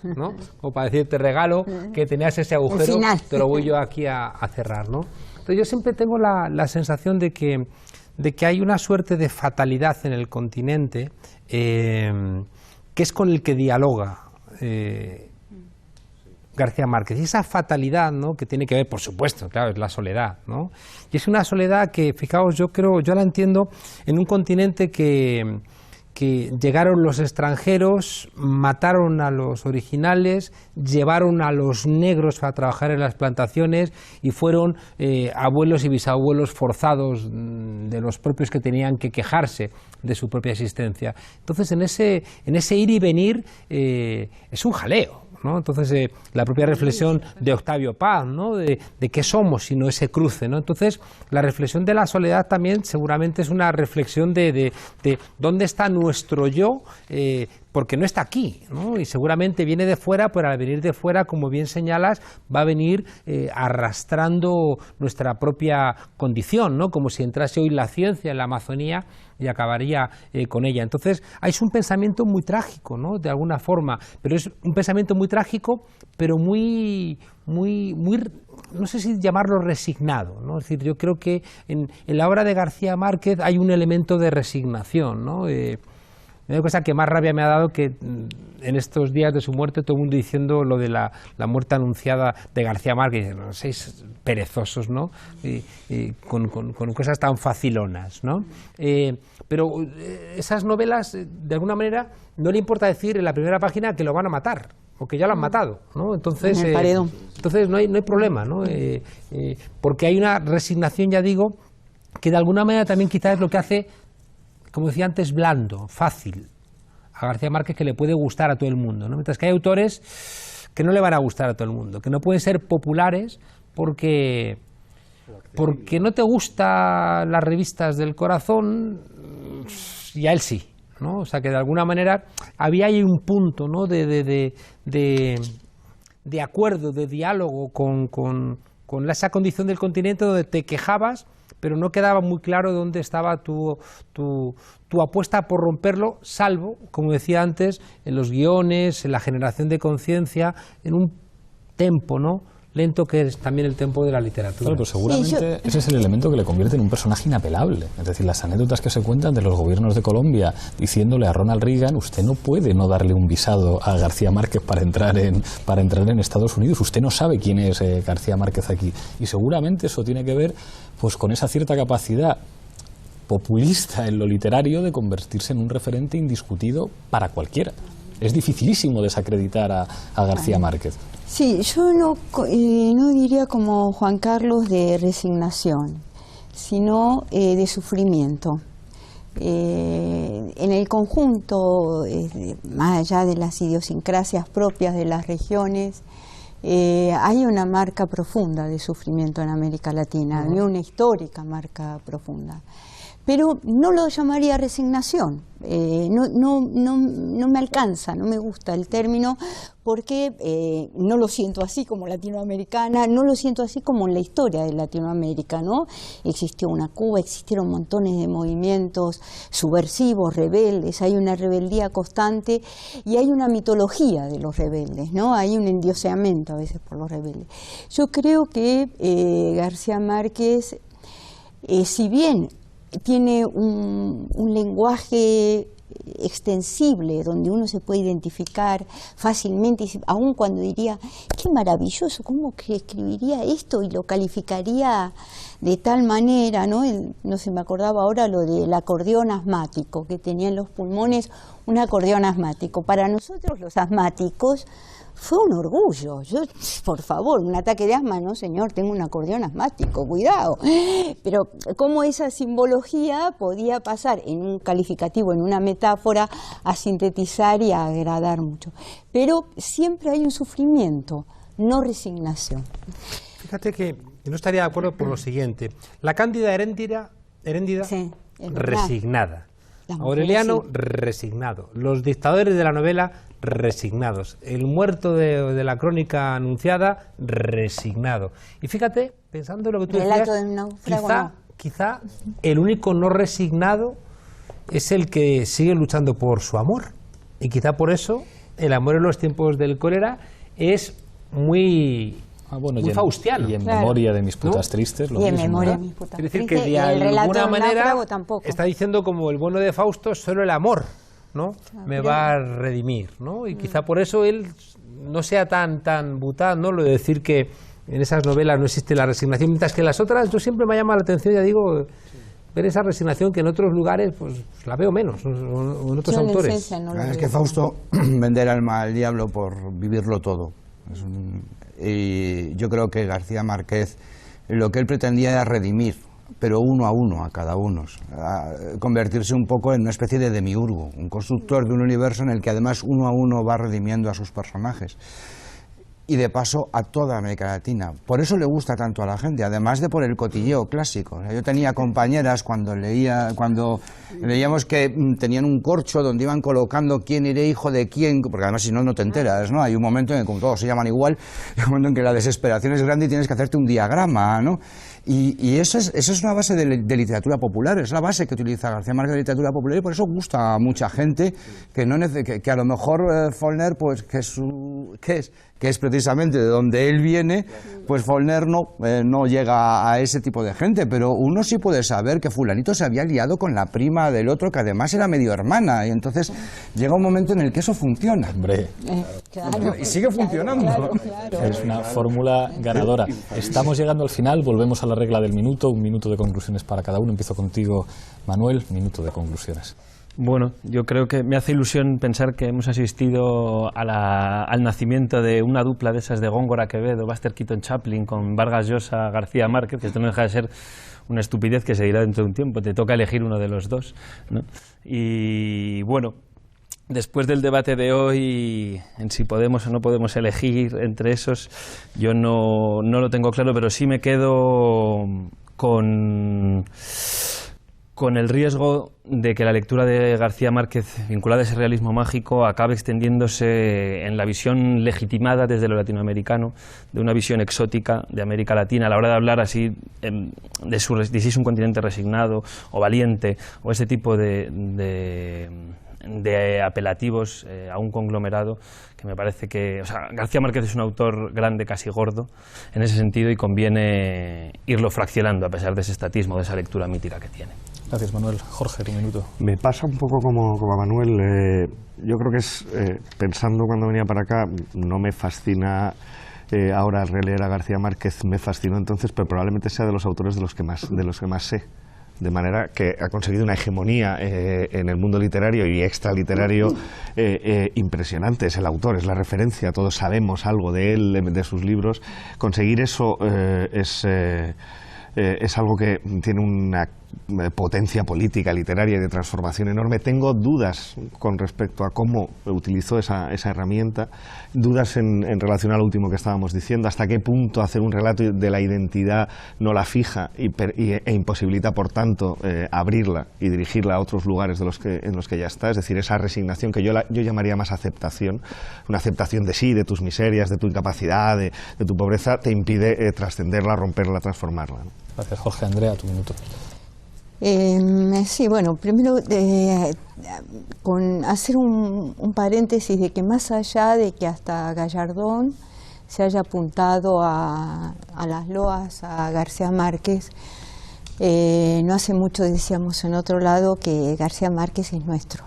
¿no? Como para decirte, regalo que tenías ese agujero, te lo voy yo aquí a cerrar, ¿no? Entonces yo siempre tengo la sensación de que hay una suerte de fatalidad en el continente que es con el que dialoga García Márquez. Y esa fatalidad, ¿no?, que tiene que ver, por supuesto, claro, es la soledad, ¿no? Y es una soledad que, fijaos, yo la entiendo en un continente que llegaron los extranjeros, mataron a los originales, llevaron a los negros a trabajar en las plantaciones y fueron abuelos y bisabuelos forzados de los propios que tenían que quejarse de su propia existencia. Entonces, en ese ir y venir es un jaleo, ¿no? Entonces, la propia reflexión de Octavio Paz, ¿no?, de qué somos sino ese cruce, ¿no? Entonces, la reflexión de la soledad también seguramente es una reflexión de dónde está nuestro yo, porque no está aquí, ¿no? Y seguramente viene de fuera, pero al venir de fuera, como bien señalas, va a venir arrastrando nuestra propia condición, ¿no? Como si entrase hoy la ciencia en la Amazonía y acabaría con ella. Entonces, es un pensamiento muy trágico, ¿no?, de alguna forma, pero es un pensamiento muy trágico, pero muy, no sé si llamarlo resignado, ¿no? Es decir, yo creo que en la obra de García Márquez hay un elemento de resignación, ¿no? Una cosa que más rabia me ha dado que en estos días de su muerte todo el mundo diciendo lo de la muerte anunciada de García Márquez, no seis perezosos, ¿no? Con cosas tan facilonas, ¿no? Pero esas novelas, de alguna manera, no le importa decir en la primera página que lo van a matar o que ya lo han matado, ¿no? Entonces, entonces no hay problema, ¿no? Porque hay una resignación, ya digo, que de alguna manera también quizás es lo que hace, como decía antes, blando, fácil a García Márquez, que le puede gustar a todo el mundo, ¿no? Mientras que hay autores que no le van a gustar a todo el mundo, que no pueden ser populares porque no te gustan las revistas del corazón y a él sí, ¿no? O sea que de alguna manera había ahí un punto, ¿no?, de acuerdo, de diálogo con esa condición del continente donde te quejabas, pero no quedaba muy claro dónde estaba tu apuesta por romperlo, salvo, como decía antes, en los guiones, en la generación de conciencia, en un tempo, ¿no?, lento, que es también el tempo de la literatura. Claro, pero seguramente ese es el elemento que le convierte en un personaje inapelable. Es decir, las anécdotas que se cuentan de los gobiernos de Colombia diciéndole a Ronald Reagan, usted no puede no darle un visado a García Márquez para entrar en Estados Unidos, usted no sabe quién es García Márquez aquí. Y seguramente eso tiene que ver pues con esa cierta capacidad populista en lo literario de convertirse en un referente indiscutido para cualquiera. Es dificilísimo desacreditar a García Márquez. Sí, yo no diría como Juan Carlos de resignación, sino de sufrimiento. En el conjunto, más allá de las idiosincrasias propias de las regiones, hay una marca profunda de sufrimiento en América Latina, hay una histórica marca profunda. Pero no lo llamaría resignación, no me alcanza, no me gusta el término, porque no lo siento así como latinoamericana, no lo siento así como en la historia de Latinoamérica, ¿no? Existió una Cuba, existieron montones de movimientos subversivos, rebeldes, hay una rebeldía constante y hay una mitología de los rebeldes, ¿no? Hay un endioseamiento a veces por los rebeldes. Yo creo que García Márquez, si bien tiene un lenguaje extensible donde uno se puede identificar fácilmente, aun cuando diría, qué maravilloso, cómo que escribiría esto y lo calificaría de tal manera, ¿no? No se me acordaba ahora lo del acordeón asmático, que tenía en los pulmones un acordeón asmático. Para nosotros los asmáticos fue un orgullo. Yo, por favor, un ataque de asma, no señor, tengo un acordeón asmático, cuidado. Pero cómo esa simbología podía pasar en un calificativo, en una metáfora, a sintetizar y a agradar mucho. Pero siempre hay un sufrimiento, no resignación. Fíjate que no estaría de acuerdo por lo siguiente. La Cándida Heréndida, sí, resignada. Aureliano, resignado. Los dictadores de la novela, resignados. El muerto de la crónica anunciada, resignado. Y fíjate, pensando en lo que tú decías, quizá el único no resignado es el que sigue luchando por su amor. Y quizá por eso el amor en los tiempos del cólera es muy faustiano. Y en memoria de mis putas tristes. Y en memoria de mis putas tristes. Es decir, que de alguna manera está diciendo como el bueno de Fausto, solo el amor, ¿no? Me va a redimir, ¿no? Y quizá por eso él no sea tan bután, ¿no? Lo de decir que en esas novelas no existe la resignación, mientras que en las otras yo siempre me llama la atención, ya digo, ver esa resignación que en otros lugares pues la veo menos, o en otros autores. Es que Fausto vende el alma al diablo por vivirlo todo. Y yo creo que García Márquez lo que él pretendía era redimir, pero uno a uno, a cada uno, convertirse un poco en una especie de demiurgo, un constructor de un universo en el que además uno a uno va redimiendo a sus personajes. Y de paso a toda América Latina. Por eso le gusta tanto a la gente, además de por el cotilleo clásico. O sea, yo tenía compañeras cuando leíamos que tenían un corcho donde iban colocando quién era hijo de quién, porque además si no, no te enteras, ¿no? Hay un momento en que como todos se llaman igual, hay un momento en que la desesperación es grande y tienes que hacerte un diagrama, ¿no? Y eso es una base de literatura popular, es la base que utiliza García Márquez de literatura popular y por eso gusta a mucha gente que a lo mejor Faulkner, pues que es precisamente de donde él viene, pues Faulkner no llega a ese tipo de gente, pero uno sí puede saber que fulanito se había liado con la prima del otro, que además era medio hermana, y entonces llega un momento en el que eso funciona. Hombre, y sigue funcionando. Claro. Es una fórmula ganadora. Estamos llegando al final, volvemos a la regla del minuto, un minuto de conclusiones para cada uno. Empiezo contigo, Manuel, minuto de conclusiones. Bueno, yo creo que me hace ilusión pensar que hemos asistido al nacimiento de una dupla de esas de Góngora Quevedo, Buster Keaton Chaplin, con Vargas Llosa García Márquez, que esto no deja de ser una estupidez que se dirá dentro de un tiempo, te toca elegir uno de los dos, ¿no? Y bueno, después del debate de hoy, en si podemos o no podemos elegir entre esos, yo no lo tengo claro, pero sí me quedo con el riesgo de que la lectura de García Márquez vinculada a ese realismo mágico acabe extendiéndose en la visión legitimada desde lo latinoamericano, de una visión exótica de América Latina, a la hora de hablar así de si es un continente resignado o valiente, o ese tipo de apelativos a un conglomerado que me parece que... O sea, García Márquez es un autor grande, casi gordo, en ese sentido, y conviene irlo fraccionando a pesar de ese estatismo, de esa lectura mítica que tiene. Gracias, Manuel. Jorge, un minuto. Me pasa un poco como a Manuel. Yo creo que es, pensando cuando venía para acá, no me fascina ahora releer a García Márquez, me fascinó entonces, pero probablemente sea de los autores de los que más sé. De manera que ha conseguido una hegemonía en el mundo literario y extraliterario impresionante. Es el autor, es la referencia, todos sabemos algo de él, de sus libros. Conseguir eso es algo que tiene una potencia política, literaria y de transformación enorme. Tengo dudas con respecto a cómo utilizó esa herramienta, dudas en relación al último que estábamos diciendo, hasta qué punto hacer un relato de la identidad no la fija e imposibilita, por tanto, abrirla y dirigirla a otros lugares en los que ya está. Es decir, esa resignación que yo llamaría más aceptación, una aceptación de sí, de tus miserias, de tu incapacidad, de tu pobreza, te impide trascenderla, romperla, transformarla, ¿no? Gracias, Jorge. Andrea, tu minuto. Sí, bueno, primero con hacer un paréntesis de que más allá de que hasta Gallardón se haya apuntado a las loas a García Márquez, no hace mucho decíamos en otro lado que García Márquez es nuestro.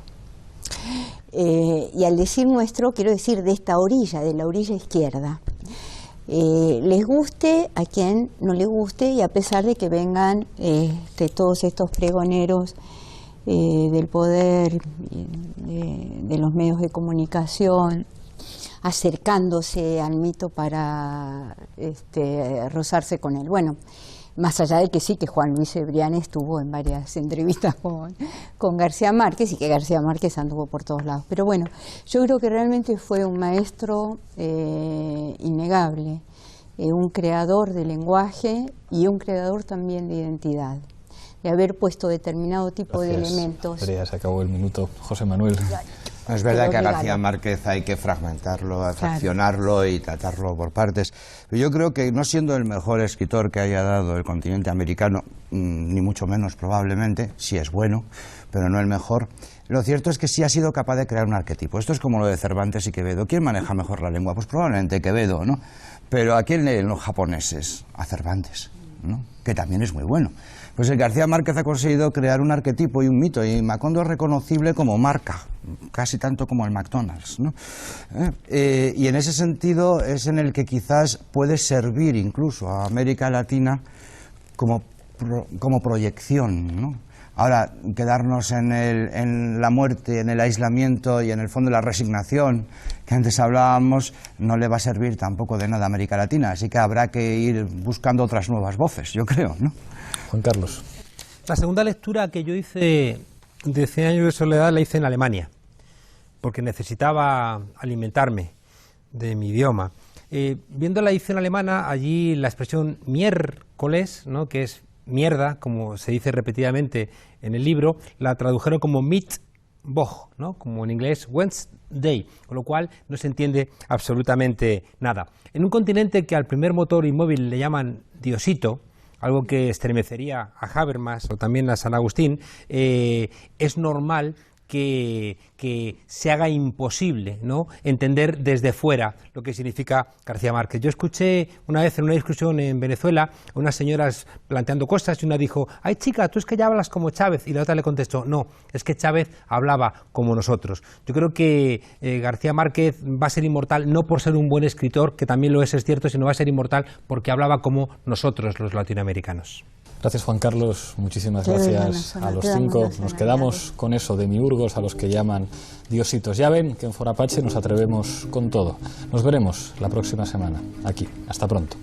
Y al decir nuestro, quiero decir de esta orilla, de la orilla izquierda. Les guste a quien no le guste, y a pesar de que vengan todos estos pregoneros del poder, de los medios de comunicación, acercándose al mito para rozarse con él. Bueno, más allá de que sí, que Juan Luis Cebrián estuvo en varias entrevistas con García Márquez y que García Márquez anduvo por todos lados. Pero bueno, yo creo que realmente fue un maestro innegable, un creador de lenguaje y un creador también de identidad. de haber puesto determinado tipo de elementos. Andrea, se acabó el minuto. José Manuel. Es verdad que a García Márquez hay que fragmentarlo, fraccionarlo y tratarlo por partes. Pero yo creo que no siendo el mejor escritor que haya dado el continente americano, ni mucho menos probablemente, sí es bueno, pero no el mejor, lo cierto es que sí ha sido capaz de crear un arquetipo. Esto es como lo de Cervantes y Quevedo. ¿Quién maneja mejor la lengua? Pues probablemente Quevedo, ¿no? Pero ¿a quién leen los japoneses? A Cervantes, ¿no? Que también es muy bueno. Pues el García Márquez ha conseguido crear un arquetipo y un mito, y Macondo es reconocible como marca, casi tanto como el McDonald's, ¿no? Y en ese sentido es en el que quizás puede servir incluso a América Latina como proyección, ¿no? Ahora, quedarnos en la muerte, en el aislamiento y en el fondo la resignación que antes hablábamos, no le va a servir tampoco de nada a América Latina, así que habrá que ir buscando otras nuevas voces, yo creo, ¿no? Juan Carlos. La segunda lectura que yo hice de 100 años de soledad la hice en Alemania, porque necesitaba alimentarme de mi idioma. Viendo la edición alemana, allí la expresión miércoles, ¿no?, que es mierda, como se dice repetidamente en el libro, la tradujeron como Mittwoch, ¿no?, como en inglés Wednesday, con lo cual no se entiende absolutamente nada. En un continente que al primer motor inmóvil le llaman Diosito, algo que estremecería a Habermas o también a San Agustín, es normal que se haga imposible, ¿no?, entender desde fuera lo que significa García Márquez. Yo escuché una vez en una discusión en Venezuela a unas señoras planteando cosas y una dijo: ay chica, tú es que ya hablas como Chávez, y la otra le contestó: no, es que Chávez hablaba como nosotros. Yo creo que García Márquez va a ser inmortal no por ser un buen escritor, que también lo es cierto, sino va a ser inmortal porque hablaba como nosotros los latinoamericanos. Gracias, Juan Carlos, muchísimas gracias a los cinco. Nos quedamos con eso, demiurgos a los que llaman diositos. Ya ven que en Fora Apache nos atrevemos con todo. Nos veremos la próxima semana, aquí. Hasta pronto.